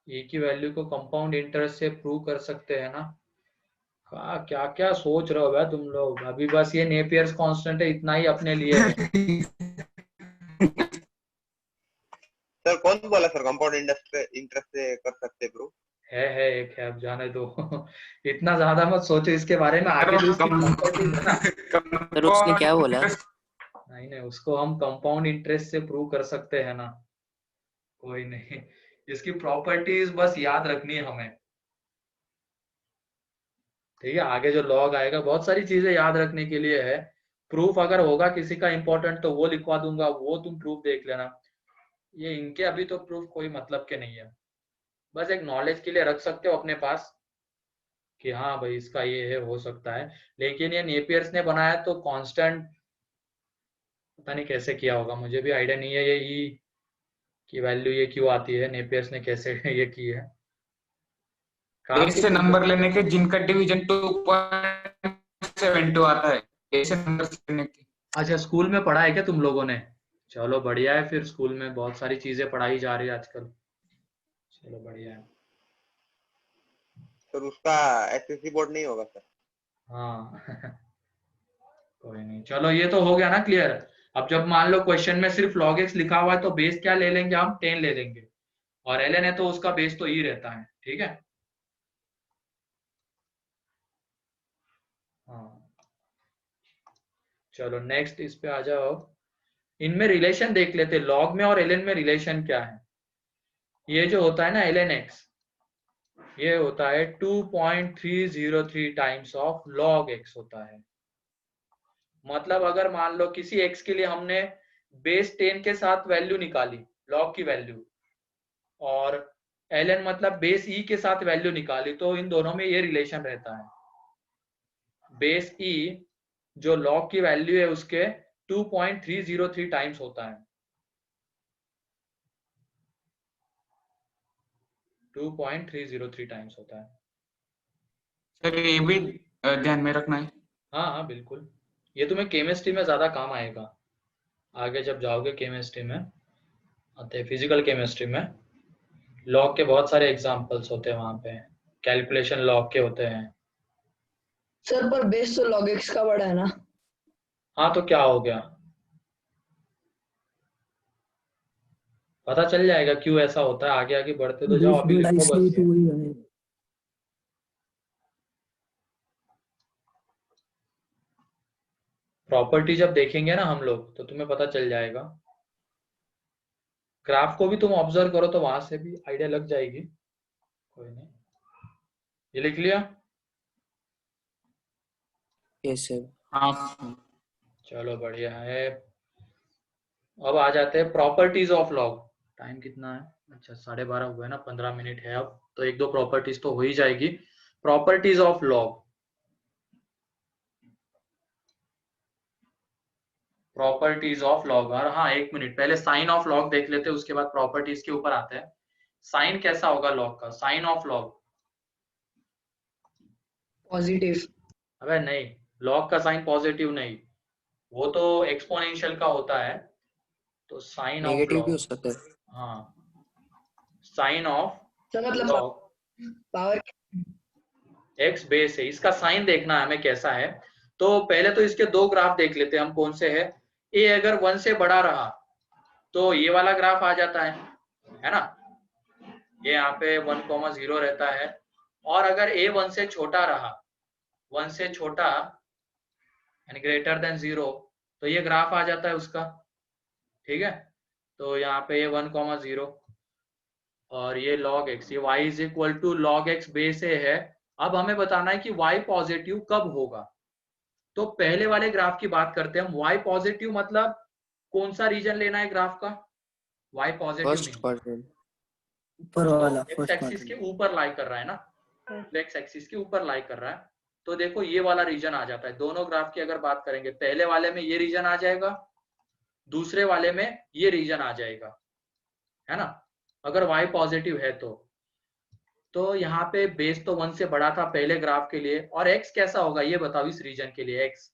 ए की वैल्यू को कंपाउंड इंटरेस्ट से प्रूव कर सकते हैं ना? क्या क्या सोच रहे हो भाई तुम लोग? अभी बस ये नेपियर्स कांस्टेंट है, इतना ही अपने लिए है। सर कौन बोला सर कंपाउंड इंटरेस्ट से कर सकते ब्रो? है एक है, अब जाने दो। इतना ज्यादा मत सोचो इसके बारे में, आगे जो इसकी properties है ना। सर उसने क्या बोला? नहीं उसको हम कंपाउंड इंटरेस्ट से प्रूव कर सकते हैं ना, कोई नहीं। इसकी प्रॉपर्टीज बस याद रखनी है हमें। ठीक है, आगे जो लॉग आएगा बहुत सारी चीजें याद रखने के लिए है। प्रूफ अगर होगा किसी का इंपॉर्टेंट तो वो लिखवा दूंगा, वो तुम प्रूफ देख लेना। ये इनके अभी तो प्रूफ कोई मतलब के नहीं है, बस एक नॉलेज के लिए रख सकते हो अपने पास कि हाँ भाई इसका ये है, हो सकता है। लेकिन ये नेपियर्स ने बनाया तो कांस्टेंट पता नहीं कैसे किया होगा, मुझे भी आइडिया नहीं है ये ई की वैल्यू ये क्यों आती है, नेपियर्स ने कैसे ये की है। ऐसे नंबर लेने के जिनका डिवीजन 2.72 आता है, ऐसे नंबर लेने के। अच्छा, स्कूल में पढ़ा है क्या तुम लोगों ने? चलो बढ़िया है, फिर स्कूल में बहुत सारी चीजें पढ़ाई जा रही है आजकल। चलो बढ़िया है। सर उसका एसएससी बोर्ड नहीं होगा सर? हाँ कोई नहीं, चलो ये तो हो गया ना क्लियर। अब जब मान लो क्वेश्चन में सिर्फ log x लिखा हुआ है तो बेस क्या ले लेंगे हम, 10 ले लेंगे, और ln है तो उसका बेस तो e रहता है। ठीक है, हाँ चलो नेक्स्ट इस पे आ जाओ। इनमें रिलेशन देख लेते, log में और ln में रिलेशन क्या है। ये जो होता है ना ln x, ये होता है 2.303 टाइम्स ऑफ log x होता है। मतलब अगर मान लो किसी x के लिए हमने बेस 10 के साथ वैल्यू निकाली, log की वैल्यू, और ln मतलब बेस e के साथ वैल्यू निकाली, तो इन दोनों में ये रिलेशन रहता है। बेस e जो log की वैल्यू है उसके 2.303 टाइम्स होता है, 2.303 टाइम्स होता है। सर ये भी ध्यान में रखना है। हाँ हाँ बिल्कुल, ये तुम्हें केमिस्ट्री में ज्यादा काम आएगा, आगे जब जाओगे केमिस्ट्री में, आते फिजिकल केमिस्ट्री में लॉग के बहुत सारे एग्जांपल्स होते हैं, वहां पे कैलकुलेशन लॉग के होते हैं। सर पर बेस तो log x का बड़ा है ना? हाँ तो क्या हो गया, पता चल जाएगा क्यों ऐसा होता है, आगे आगे बढ़ते तो जाओ, अभी बड़ा लिखो इसलिए बस तो ये। वही है। प्रॉपर्टी जब देखेंगे ना हम लोग तो तुम्हें पता चल जाएगा। ग्राफ को भी तुम ऑब्जर्व करो तो वहां से भी आइडिया लग जाएगी। कोई नहीं, ये लिख लिया। Yes sir. हाँ चलो बढ़िया है। अब आ जाते हैं प्रॉपर्टीज ऑफ लॉग। टाइम कितना है? अच्छा 12:30 हुआ है ना, 15 मिनट है अब, तो एक दो प्रॉपर्टीज तो हो ही जाएगी। Properties of log, properties of log. और हाँ एक मिनट, पहले साइन ऑफ लॉग देख लेते हैं, उसके बाद प्रॉपर्टीज के ऊपर आते हैं। साइन कैसा होगा लॉग का, साइन ऑफ लॉग? पॉजिटिव। अबे नहीं, लॉग का साइन पॉजिटिव नहीं, वो तो एक्सपोनेंशियल का होता है। तो साइन ऑफ नेगेटिव भी हो लॉग, सकता है। हाँ साइन ऑफ तो मतलब लॉग पावर एक्स बेस है, इसका साइन देखना है हमें कैसा है। तो पहले तो इसके दो ग्राफ देख लेते हैं हम, कौन से है। ए अगर 1 से बड़ा रहा तो ये वाला ग्राफ आ जाता है ना, ये यहाँ पे 1,0 रहता है। और अगर ए 1 से छोटा रहा, 1 से छोटा यानी ग्रेटर देन 0, तो ये ग्राफ आ जाता है उसका। ठीक है, तो यहाँ पे ये 1,0 और ये log x, ये y is equal to log x base a है। अब हमें बताना है कि y पॉजिटिव कब होगा। तो पहले वाले ग्राफ की बात करते हैं हम। y पॉजिटिव मतलब कौन सा रीजन लेना है ग्राफ का? y पॉजिटिव फर्स्ट नहीं, क्वाड्रेंट। ऊपर वाला एक्स फर्स्ट एक्सिस के क्वाड्रेंट। ऊपर लाई कर रहा है ना, एक्स एक्सिस के ऊपर लाई कर रहा है। तो देखो ये वाला रीजन आ जाता है। दोनों ग्राफ की अगर बात करेंगे, पहले वाले में ये रीजन आ जाएगा, दूसरे वाले में ये रीजन आ जाएगा, है ना, अगर y पॉजिटिव है तो यहाँ पे बेस तो 1 से बड़ा था पहले ग्राफ के लिए। और x कैसा होगा ये बताओ इस रीजन के लिए, x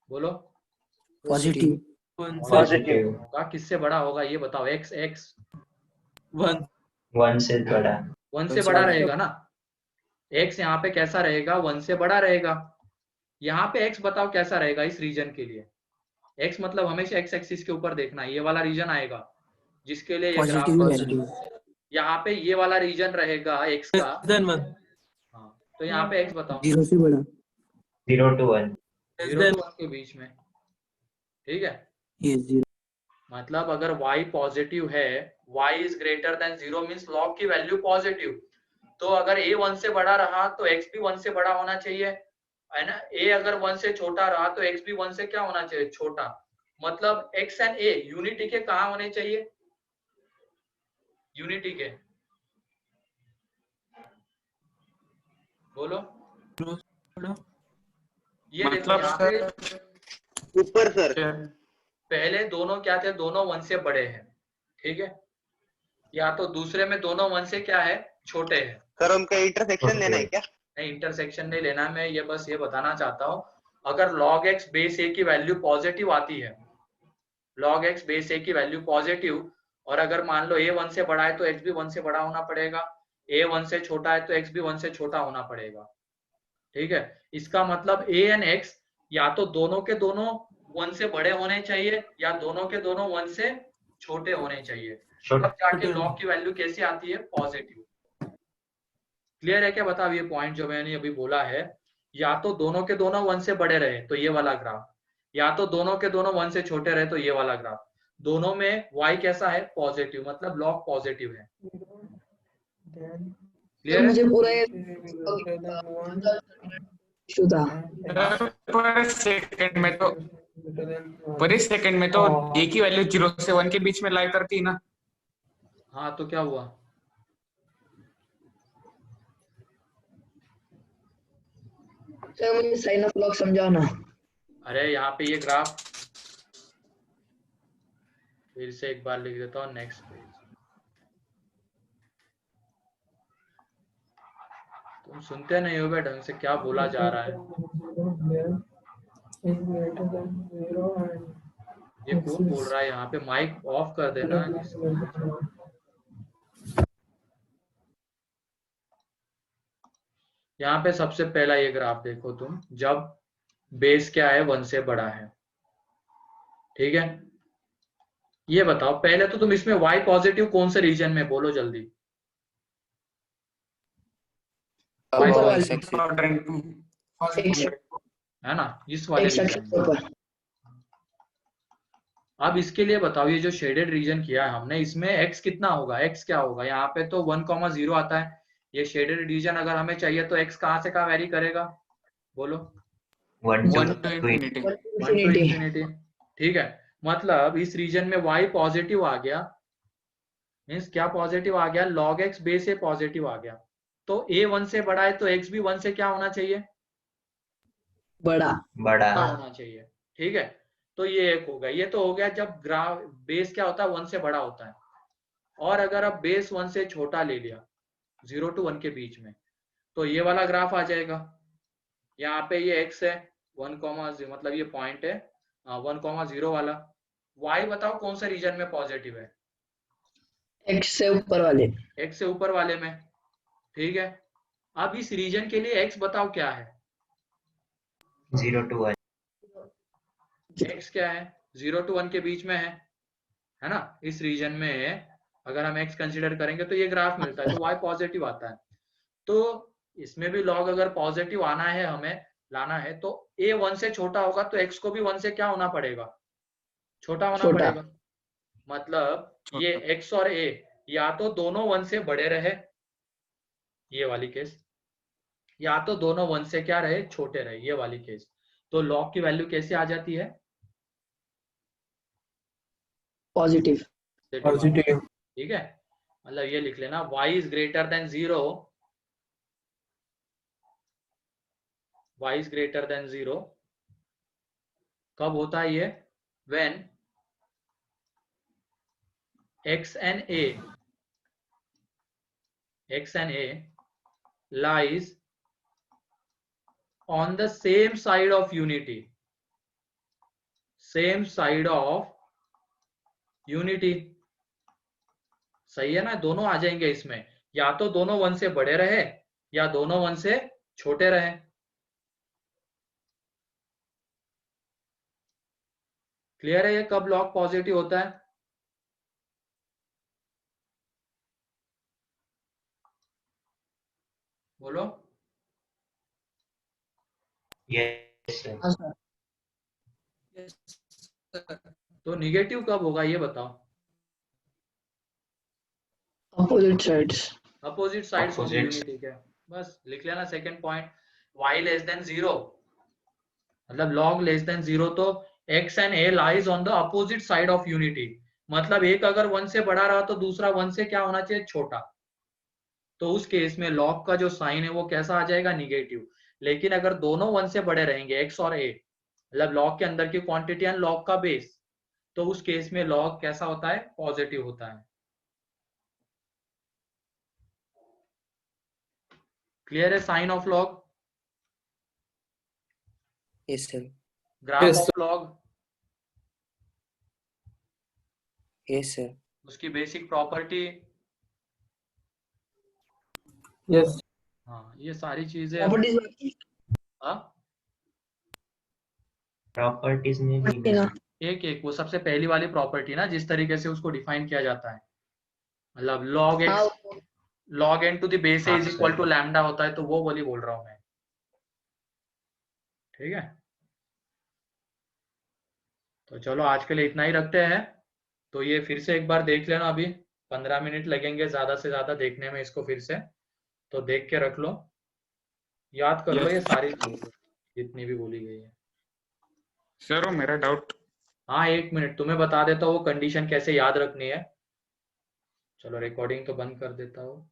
बोलो। पॉजिटिव। पॉजिटिव। होगा, किससे बड़ा होगा ये बताओ, x x 1 से बड़ा। 1 से बड़ा रहेगा ना। x यहाँ पे कैसा रहेगा, 1 से बड़ा रहेगा। यहाँ पे x बताओ कैसा रहेगा इस रीजन के लिए। x मतलब हमेशा x एक्सिस के ऊपर देखना है, ये वाला रीजन आएगा जिसके लिए ये ग्राफ। पॉजिटिव। यहाँ पे ये वाला रीजन रहेगा x का। देन 1 हाँ तो यहाँ पे x बताओ, 0 से बड़ा। 0 to 1। 0 to 1 के बीच में। ठीक है, ये 0। मतलब अगर y पॉजिटिव है, y is greater than 0 means log की वैल्यू पॉजिटिव। तो अगर a 1 से बड़ा रहा तो x भी 1 से बड़ा होना चाहिए, है ना। a अगर 1 से छोटा रहा तो x भी 1 से क्या होना चाहिए, छोटा। मतलब x एंड a यूनिटी के कहाँ होने चाहिए, यूनिटी के, बोलो। ये देखो मतलब यहाँ पे ऊपर सर। पहले दोनों क्या थे, दोनों 1 से बड़े हैं, ठीक है, या तो दूसरे में दोनों 1 से क्या है, छोटे हैं। सर उनका इंटरसेक्शन लेना है क्या? नहीं, इंटरसेक्शन नहीं लेना, मैं ये बस ये बताना चाहता हूँ। अगर log x बेस a की वैल्यू पॉजिटिव आती है, log x बेस a की वैल्यू पॉजिटिव, और अगर मान लो a 1 से बड़ा है तो x भी 1 से बड़ा होना पड़ेगा, a 1 से छोटा है तो x भी 1 से छोटा होना पड़ेगा, ठीक है। इसका मतलब a एंड x या तो दोनों के दोनों 1 से बड़े होने चाहिए या दोनों के दोनों 1 से छोटे होने चाहिए, तब जाके log की वैल्यू कैसी आती है, पॉजिटिव। क्लियर है क्या, बताओ ये पॉइंट जो मैंने अभी बोला है, या तो दोनों के दोनों 1 से बड़े रहे तो ये वाला ग्राफ, या तो दोनों के दोनों 1 से छोटे रहे तो ये वाला ग्राफ, दोनों में y कैसा है, पॉजिटिव, मतलब log पॉजिटिव है। क्लियर है? मुझे पूरा ये शुदा पर इस सेकंड में तो a की वैल्यू 0 से 1 के बीच में लाई करती है ना। हाँ तो क्या हुआ, सर मुझे साइन ऑफ लॉग समझाओ ना। अरे यहाँ पे ये ग्राफ फिर से एक बार लिख देता हूँ, नेक्स्ट पेज। तुम सुनते नहीं हो बे ढंग से, क्या बोला जा रहा है, ये कौन बोल रहा है यहाँ पे, माइक ऑफ कर देना। यहाँ पे सबसे पहला ये ग्राफ देखो तुम, जब बेस क्या है, 1 से बड़ा है, ठीक है। ये बताओ पहले तो तुम इसमें y पॉजिटिव कौन से रीजन में, बोलो जल्दी। है ना, इस वाले रीजन में। अब इसके लिए बताओ, ये जो शेडेड रीजन किया है हमने, इसमें x कितना होगा, x क्या होगा, यहाँ पे तो 1,0 आता है। ये शेडेड रीजन अगर हमें चाहिए तो x कहाँ से कहाँ वेरी करेगा, बोलो। 1 to 1 to infinity, ठीक है। मतलब इस रीजन में y पॉजिटिव आ गया, मीन्स क्या पॉजिटिव आ गया, log x base a positive आ गया, तो a 1 से बड़ा है तो x भी 1 से क्या होना चाहिए, बड़ा होना चाहिए, ठीक है। तो ये एक हो गया, ये तो हो गया जब ग्राफ बेस क्या होता है, 1 से बड़ा होता है। और अगर अब बेस 1 से छोटा ले लिया, 0 to 1 के बीच में, तो ये वाला ग्राफ आ जाएगा। यहाँ पे ये x है 1,0, मतलब ये पॉइंट है 1,0 वाला। y बताओ कौन सा रीजन में पॉजिटिव है, x से ऊपर वाले, x से ऊपर वाले में, ठीक है। अब इस रीजन के लिए x बताओ क्या है, 0 to 1 x क्या है, 0 to 1 के बीच में है ना। इस रीजन में अगर हम x कंसीडर करेंगे तो ये ग्राफ मिलता है, तो y पॉजिटिव आता है। तो इसमें भी log अगर पॉजिटिव आना है, हमें लाना है, तो a 1 से छोटा होगा तो x को भी 1 से क्या होना पड़ेगा, छोटा होना पड़ेगा। मतलब ये x और a या तो दोनों 1 से बड़े रहे, ये वाली केस, या तो दोनों 1 से क्या रहे, छोटे रहे, ये वाली केस। तो log की वैल्यू कैसे आ जाती है, पॉजिटिव, ठीक है। मतलब ये लिख लेना, y is greater than 0, y is greater than 0 कब होता है ये, when x and a lies on the same side of unity, same side of unity, सही है ना। दोनों आ जाएंगे इसमें, या तो दोनों 1 से बड़े रहे या दोनों 1 से छोटे रहे। क्लियर है ये कब log पॉजिटिव होता है, बोलो। yes sir तो निगेटिव कब होगा ये बताओ, opposite sides, opposite sides of Opposites. Unity के, बस लिख लेना second point. y less than 0 मतलब log लेस देन 0 तो x and a lies on the opposite side of unity, मतलब एक अगर 1 से बड़ा रहा तो दूसरा 1 से क्या होना चाहिए, छोटा। तो उस केस में log का जो साइन है वो कैसा आ जाएगा, निगेटिव। लेकिन अगर दोनों 1 से बड़े रहेंगे x और a, मतलब log के अंदर की क्वांटिटी एंड log का बेस, तो उस केस में log कैसा होता है, पॉजिटिव होता है। क्लियर है sign of log, Yes, sir. Graph Yes, of log, Yes, sir. उसकी बेसिक प्रॉपर्टी, Yes. हाँ ये सारी चीजें प्रॉपर्टीज हाँ Properties में भी ना एक एक वो सबसे पहली वाली प्रॉपर्टी ना, जिस तरीके से उसको डिफाइन किया जाता है, मतलब log हाँ x log n to the base हाँ, is equal sir. To lambda होता है, तो वो वाली बोल रहा हूं मैं, ठीक है। तो चलो आज के लिए इतना ही रखते हैं। तो ये फिर से एक बार देख लेना, अभी 15 मिनट लगेंगे ज्यादा से ज्यादा देखने में इसको फिर से, तो देख के रख लो, याद कर लो ये सारी चीजें जितनी भी बोली गई है। सर वो मेरा डाउट, हाँ 1 मिनट तुम्हें बता देता हूँ वो कंडीशन कैसे याद रखनी है। चलो रिकॉर्डिंग तो बंद कर देता हूँ।